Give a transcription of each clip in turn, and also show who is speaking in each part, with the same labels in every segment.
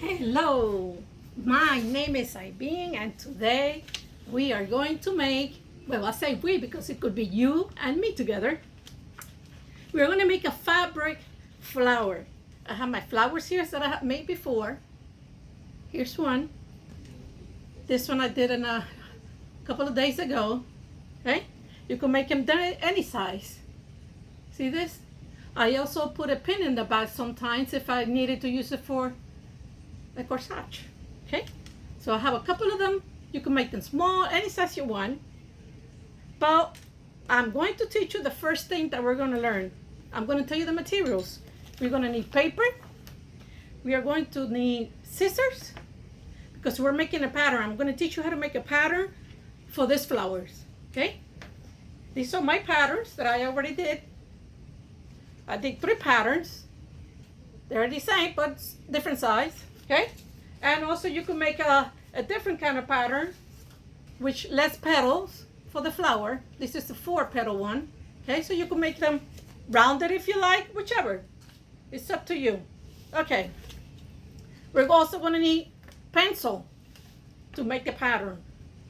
Speaker 1: Hello, my name is Ibing, and today we are going to make, well, I say we because it could be you and me together. We're going to make a fabric flower. I have my flowers here that I have made before. Here's one. This one I did in a couple of days ago. Okay, you can make them any size. See this? I also put a pin in the back sometimes if I needed to use it for a corsage. Okay, so I have a couple of them. You can make them small, any size you want. But I'm going to teach you the first thing that we're going to learn. I'm going to tell you the materials. We're going to need paper. We are going to need scissors because we're making a pattern. I'm going to teach you how to make a pattern for these flowers. Okay, these are my patterns that I already did. I did 3 patterns. They're the same but different size. Okay, and also you can make a different kind of pattern which less petals for the flower. This is the 4-petal one. Okay, so you can make them rounded if you like, whichever. It's up to you. Okay, we're also going to need pencil to make the pattern.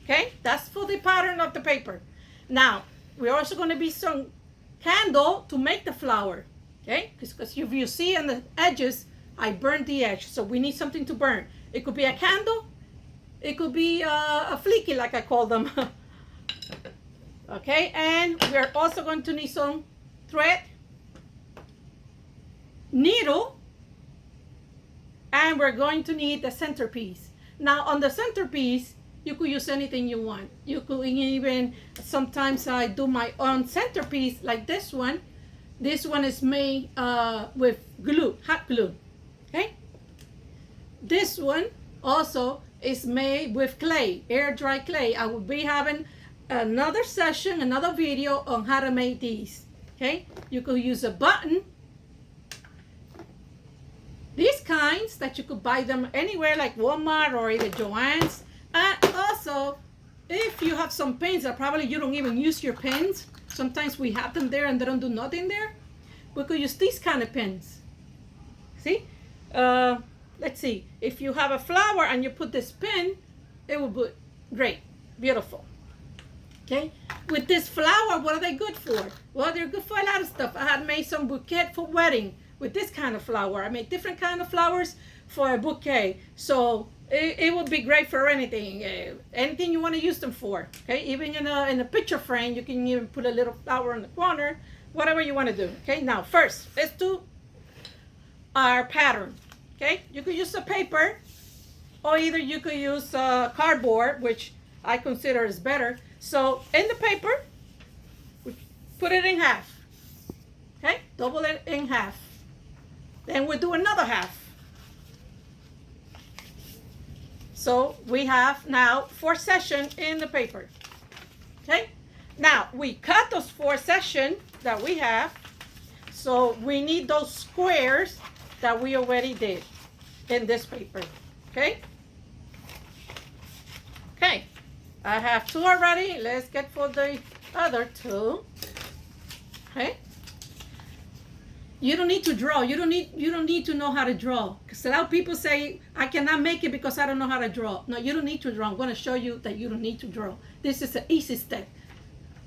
Speaker 1: Okay, that's for the pattern of the paper. Now we're also going to be some candle to make the flower. Okay, because if you see on the edges I burned the edge, so we need something to burn. It could be a candle, it could be a fleeky like I call them. Okay, and we're also going to need some thread, needle, and we're going to need the centerpiece. Now on the centerpiece you could use anything you want. You could even, sometimes I do my own centerpiece like this one. This one is made with glue, hot glue. Okay, this one also is made with clay, air dry clay. I will be having another session, another video on how to make these. Okay, you could use a button, these kinds that you could buy them anywhere like Walmart or either Joann's. And also if you have some pins that probably you don't even use your pins, sometimes we have them there and they don't do nothing there, we could use these kind of pins. See, let's see, if you have a flower and you put this pin, it will be great, beautiful. Okay, with this flower, what are they good for? Well, they're good for a lot of stuff. I had made some bouquet for wedding with this kind of flower. I made different kind of flowers for a bouquet, so it would be great for anything, anything you want to use them for. Okay, even in a picture frame, you can even put a little flower in the corner, whatever you want to do. Okay, now first let's do our pattern. Okay, you could use a paper, or either you could use cardboard, which I consider is better. So in the paper, we put it in half. Okay, double it in half. Then we do another half. So we have now 4 sections in the paper. Okay, now we cut those 4 sections that we have. So we need those squares that we already did in this paper. Okay, okay, I have 2 already. Let's get for the other 2. Okay, you don't need to draw. You don't need to know how to draw, because a lot of people say I cannot make it because I don't know how to draw. No, you don't need to draw. I'm going to show you that you don't need to draw. This is an easy step.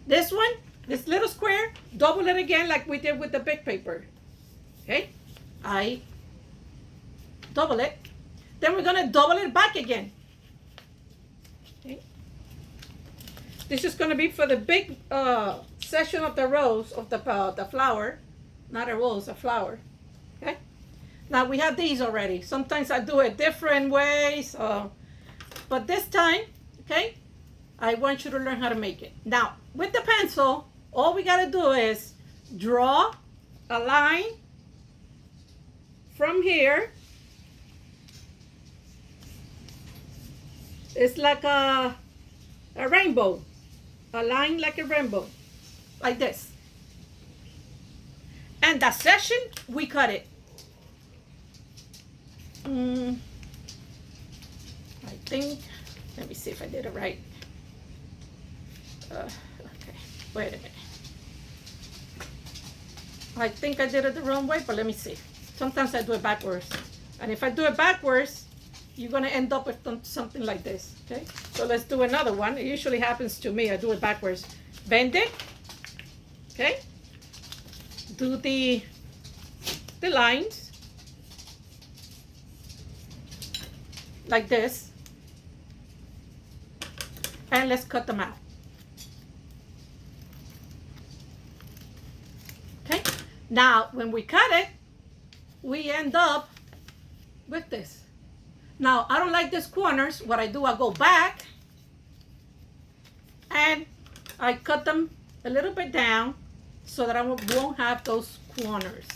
Speaker 1: This one, this little square, double it again like we did with the big paper. Okay, I double it. Then we're going to double it back again. Okay, this is going to be for the big section of the rose of the flower. Not a rose, a flower. Okay, now we have these already. Sometimes I do it different ways, but this time, okay, I want you to learn how to make it. Now with the pencil, all we got to do is draw a line from here. It's like a rainbow, a line like a rainbow, like this. And that section, we cut it. I think, let me see if I did it right. Okay, wait a minute. I think I did it the wrong way, but let me see. Sometimes I do it backwards. And if I do it backwards, you're gonna end up with something like this, okay? So let's do another one. It usually happens to me, I do it backwards. Bend it, okay? Do the lines, like this. And let's cut them out. Okay, now when we cut it, we end up with this. Now, I don't like these corners. What I do, I go back and I cut them a little bit down so that I won't have those corners.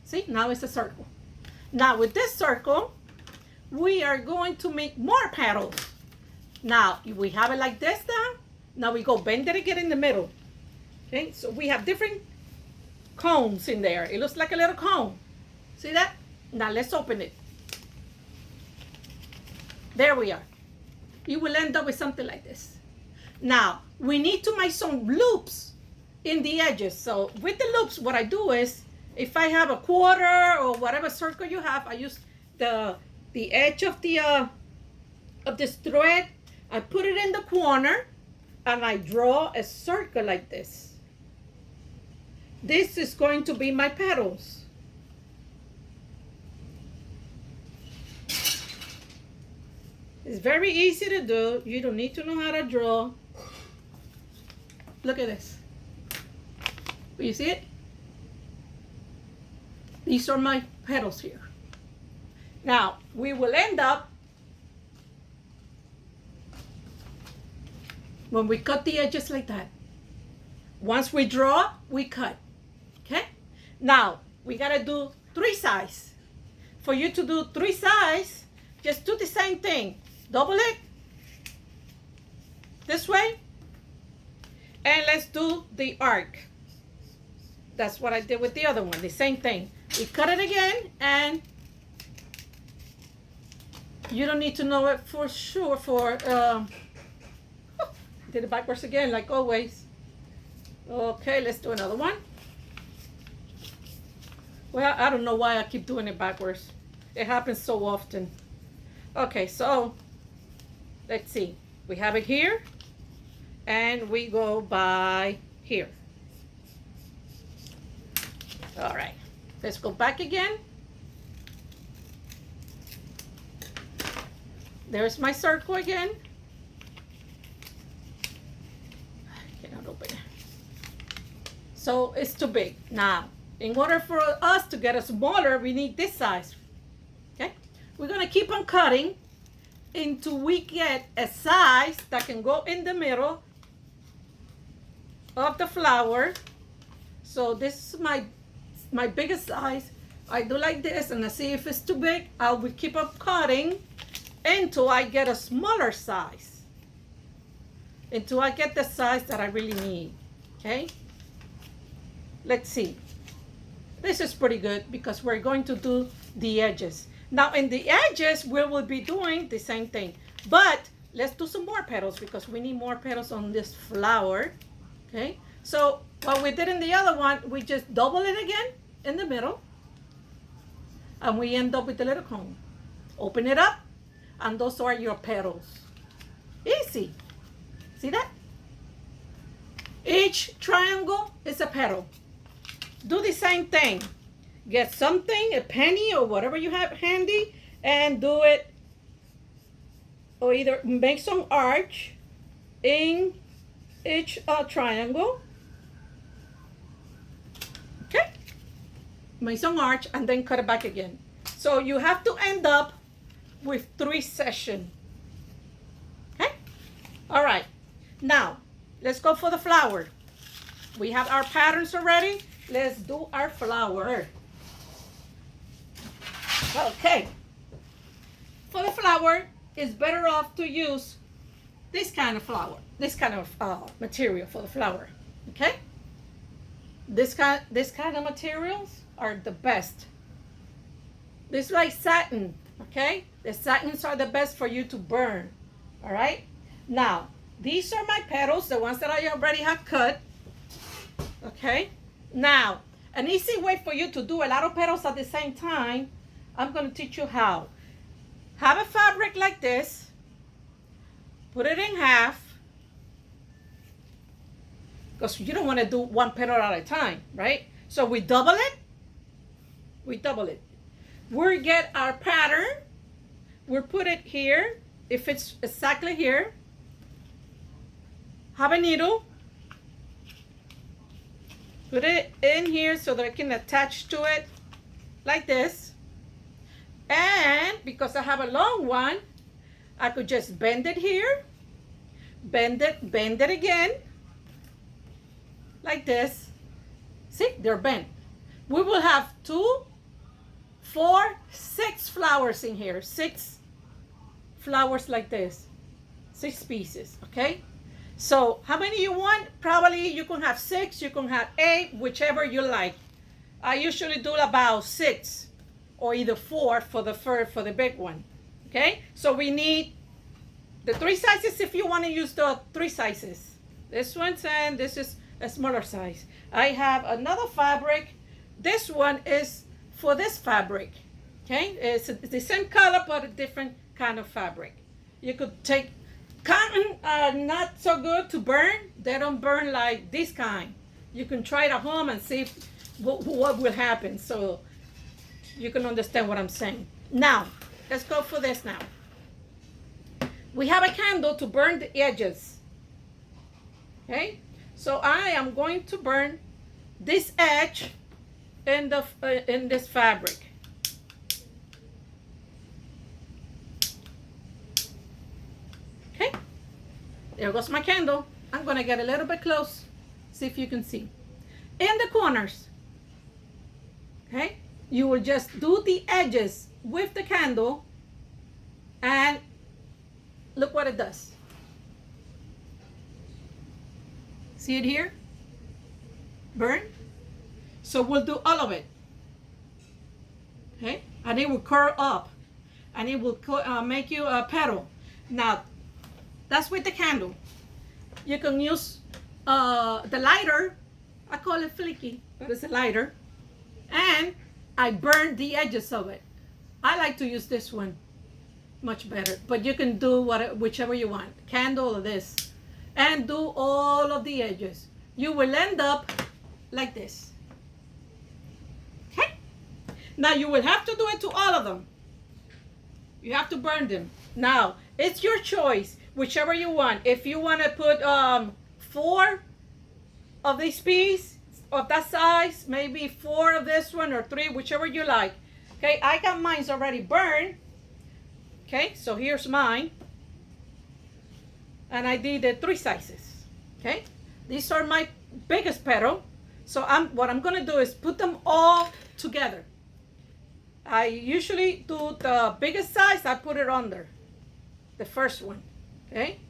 Speaker 1: See, now it's a circle. Now with this circle, we are going to make more petals. Now, if we have it like this now, now we go bend it again in the middle. Okay, so we have different cones in there. It looks like a little cone. See that? Now let's open it. There we are. You will end up with something like this. Now, we need to make some loops in the edges. So with the loops, what I do is, if I have a quarter or whatever circle you have, I use the edge of this thread. I put it in the corner and I draw a circle like this. This is going to be my petals. It's very easy to do. You don't need to know how to draw. Look at this. You see it? These are my petals here. Now, we will end up, when we cut the edges like that, once we draw, we cut. Okay? Now, we gotta do 3 sides. For you to do 3 sides, just do the same thing. Double it this way, and let's do the arc. That's what I did with the other one, the same thing. We cut it again, and you don't need to know it for sure did it backwards again, like always. Okay, let's do another one. Well, I don't know why I keep doing it backwards. It happens so often. Okay, so let's see. We have it here, and we go by here. All right, let's go back again. There's my circle again. I cannot open it. So it's too big. Now, in order for us to get a smaller, we need this size. Okay? We're gonna keep on cutting until we get a size that can go in the middle of the flower. So this is my biggest size. I do like this, and I see if it's too big, I will keep on cutting until I get a smaller size. Until I get the size that I really need. Okay? Let's see. This is pretty good because we're going to do the edges. Now in the edges, we will be doing the same thing. But let's do some more petals because we need more petals on this flower. Okay? So what we did in the other one, we just double it again in the middle. And we end up with a little cone. Open it up, and those are your petals. Easy. See that? Each triangle is a petal. Do the same thing. Get something, a penny or whatever you have handy, and do it. Or either make some arch in each triangle. Okay? Make some arch and then cut it back again. So you have to end up with 3 sections. Okay? All right. Now, let's go for the flower. We have our patterns already. Let's do our flower. Okay. For the flower, it's better off to use this kind of flower, this kind of material for the flower. Okay? This kind of materials are the best. This is like satin. Okay? The satins are the best for you to burn. All right? Now, these are my petals, the ones that I already have cut. Okay? Now, an easy way for you to do a lot of petals at the same time, I'm going to teach you how. have a fabric like this, put it in half, because you don't want to do one petal at a time, right? So we double it. We get our pattern. We'll put it here. If it's exactly here, have a needle. Put it in here so that I can attach to it like this. And because I have a long one, I could just bend it here, bend it again, like this. See, they're bent. We will have 2, 4, 6 flowers in here. 6 flowers like this. 6 pieces, okay? So how many you want? Probably you can have 6, you can have 8, whichever you like. I usually do about 6 or either 4 for the big one. Okay? So we need the 3 sizes if you want to use the 3 sizes. This one's and this is a smaller size. I have another fabric. This one is for this fabric. Okay? It's the same color but a different kind of fabric. You could take cotton, not so good to burn. They don't burn like this kind. You can try it at home and see what will happen, so you can understand what I'm saying. Now, let's go for this now. We have a candle to burn the edges. Okay? So I am going to burn this edge in this fabric. There goes my candle. I'm gonna get a little bit close, see if you can see. In the corners, okay, you will just do the edges with the candle and look what it does. See it here? Burn. So we'll do all of it. Okay, and it will curl up and it will make you a petal. Now, that's with the candle. You can use the lighter. I call it flicky, but it's a lighter. And I burn the edges of it. I like to use this one much better, but you can do whichever you want, candle or this, and do all of the edges. You will end up like this. Okay? Now you will have to do it to all of them. You have to burn them. Now, it's your choice. Whichever you want. If you want to put 4 of these pieces of that size, maybe 4 of this one or 3, whichever you like. Okay, I got mine already burned. Okay, so here's mine. And I did the 3 sizes. Okay, these are my biggest petal. So what I'm going to do is put them all together. I usually do the biggest size, I put it under the first one. Okay,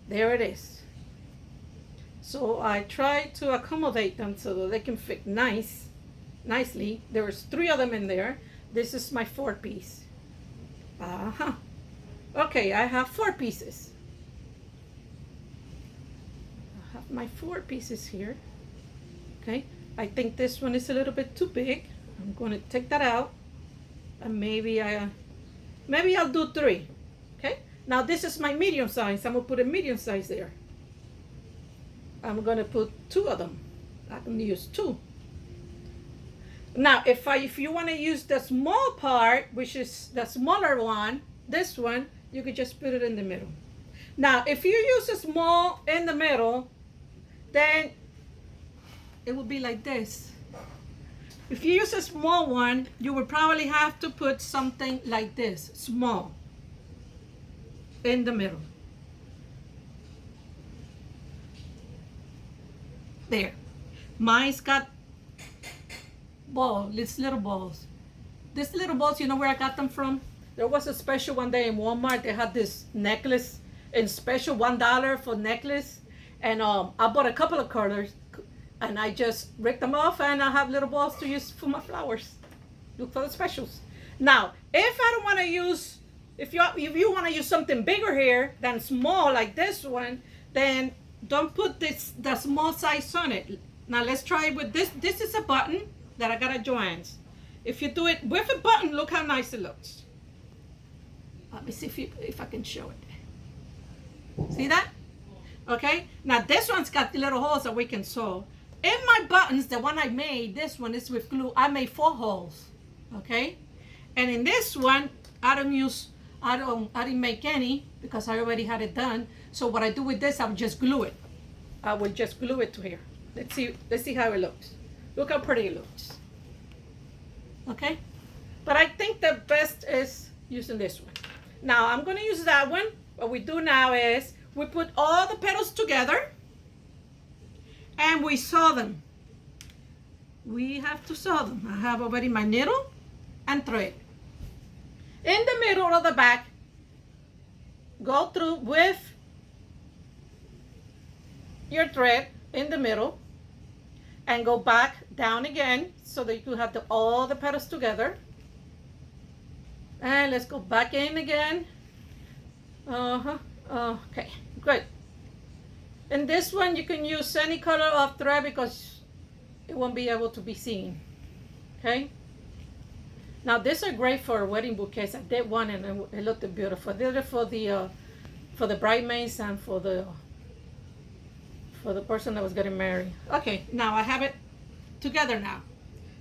Speaker 1: there it is. So I try to accommodate them so that they can fit nicely. There's 3 of them in there. This is my 4th piece. Okay, I have 4 pieces. I have my 4 pieces here. Okay, I think this one is a little bit too big. I'm going to take that out, and maybe I'll do 3. Okay. Now this is my medium size. I'm gonna put a medium size there. I'm gonna put 2 of them. I can use 2. Now if you want to use the small part, which is the smaller one, this one, you could just put it in the middle. Now if you use a small in the middle, then it will be like this. If you use a small one, you would probably have to put something like this, small, in the middle. There. Mine's got these little balls. These little balls, you know where I got them from? There was a special one day in Walmart. They had this necklace in special $1 for necklace. And I bought a couple of colors and I just ripped them off, and I have little balls to use for my flowers. Look for the specials. Now, if I don't want to use, if you want to use something bigger here than small like this one, then don't put the small size on it. Now let's try it with this. This is a button that I got at Joann's. If you do it with a button, look how nice it looks. Let me see if I can show it. See that? Okay, now this one's got the little holes that we can sew. In my buttons, the one I made, this one is with glue, I made 4 holes, okay? And in this one, I didn't make any because I already had it done. So what I do with this, I will just glue it. I will just glue it to here. Let's see how it looks. Look how pretty it looks. Okay? But I think the best is using this one. Now I'm gonna use that one. What we do now is we put all the petals together and we sew them. We have to sew them. I have already my needle and thread. In the middle of the back, go through with your thread in the middle and go back down again so that you can have all the petals together. And let's go back in again. Okay, good. In this one, you can use any color of thread because it won't be able to be seen. Okay. Now these are great for wedding bouquets. I did one and it looked beautiful. I did it for the bridesmaids and for the person that was getting married. Okay, now I have it together now.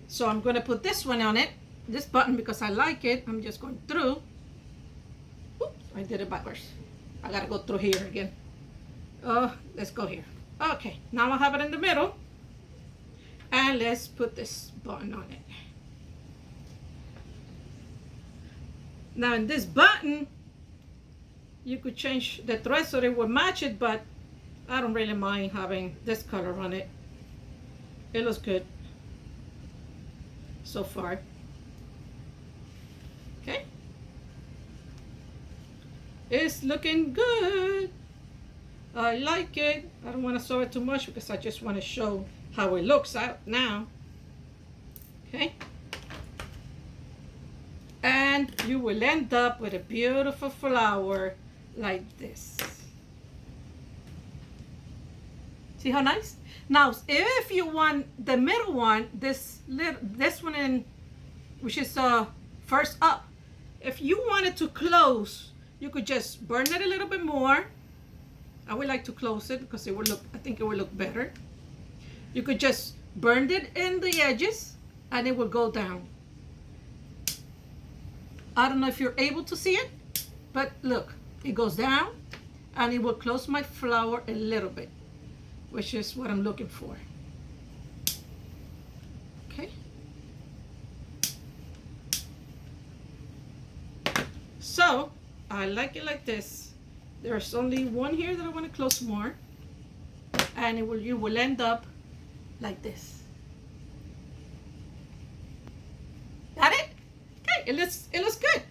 Speaker 1: So I'm gonna put this one on it, this button, because I like it. I'm just going through. Oops, I did it backwards. I gotta go through here again. Let's go here. Okay, now I have it in the middle. And let's put this button on it. Now in this button, you could change the thread so it would match it, but I don't really mind having this color on it. It looks good so far. Okay. It's looking good. I like it. I don't want to sew it too much because I just want to show how it looks out now. Okay. And you will end up with a beautiful flower like this. See how nice? Now, if you want the middle one, this one in, which is first up, if you want it to close, you could just burn it a little bit more. I would like to close it because it will look, I think it will look better. You could just burn it in the edges and it will go down. I don't know if you're able to see it, but look, it goes down and it will close my flower a little bit, which is what I'm looking for. Okay. So I like it like this. There's only one here that I want to close more, and you will end up like this. Got it? Okay, it looks good.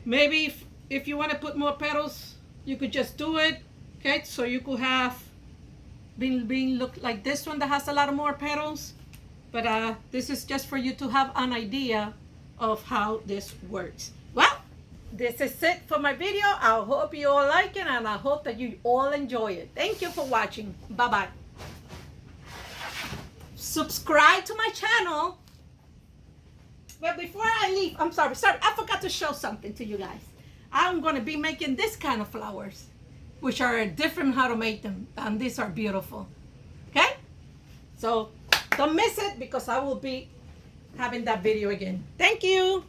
Speaker 1: Maybe if you want to put more petals, you could just do it. Okay, so you could have being look like this one that has a lot of more petals, but this is just for you to have an idea of how this works. Well, this is it for my video. I hope you all like it and I hope that you all enjoy it. Thank you for watching. Bye-bye. Subscribe to my channel. But before I leave, I'm sorry, I forgot to show something to you guys. I'm going to be making this kind of flowers, which are different how to make them, and these are beautiful. Okay, so don't miss it because I will be having that video again. Thank you.